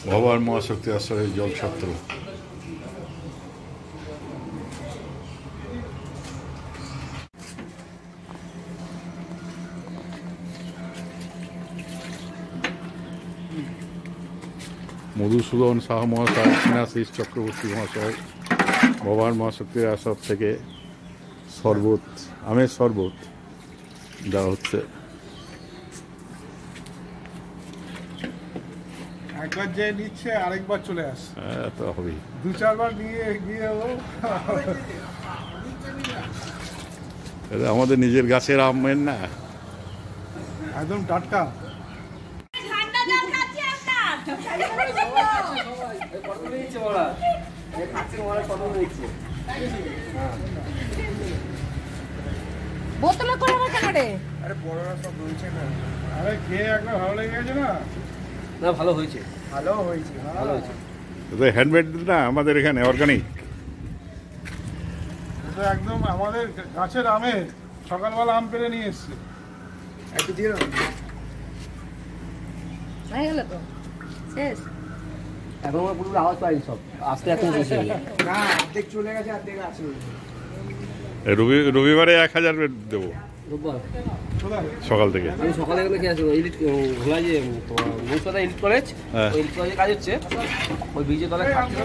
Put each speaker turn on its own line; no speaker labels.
ভবার মহাশক্তি আশ্রয়ের জল ছাত্র। মধুসূদন শাহ মহাশয়, স্নেহাশিস চক্রবর্তী মহাশয় ভবার মহাশক্তির আশ্রম থেকে শরবত, আমের শরবত দেওয়া হচ্ছে।
একবার যে নিচ্ছে আরেকবার চলে আসে।
হ্যাঁ, তো হবেই।
2-4 নিয়ে গিয়ে
আমাদের নিজের গাছের আমের না,
একদম টাটকা।
বোতলে করে আমার কেন রে?
আরে বড়রা সব রয়েছে না। আরে খেয়ে একবার ভালো লেগে গেছে না?
না, ভালো হয়েছে,
ভালো হয়েছে,
ভালো হয়েছে।
হ্যান্ডমেড না, আমাদের এখানে অর্গানিক।
এটা একদম আমাদের গাছের আমের। সকালবেলা আম পেড়ে নিয়ে এসছে। একটু দিয়ে দাও।
হয়ে গেল তো শেষ।
এখন আমার পুরো আওয়াজ পাইনি, সব আস্তে এখন বসে গেল।
না, অর্ধেক চলে গেছে, অর্ধেক আছে।
রবিবারে 1000 দেবো
রোববার
সকাল থেকে।
আমি সকালে গেলে খেয়ে আসবো। এডিট ঘোলা যে তোমার মুন্সিপাল এডিট কলেজ, ওই এডিট কলেজে কাজ হচ্ছে, ওই ব্রিজের তলায় খাচ্ছিল।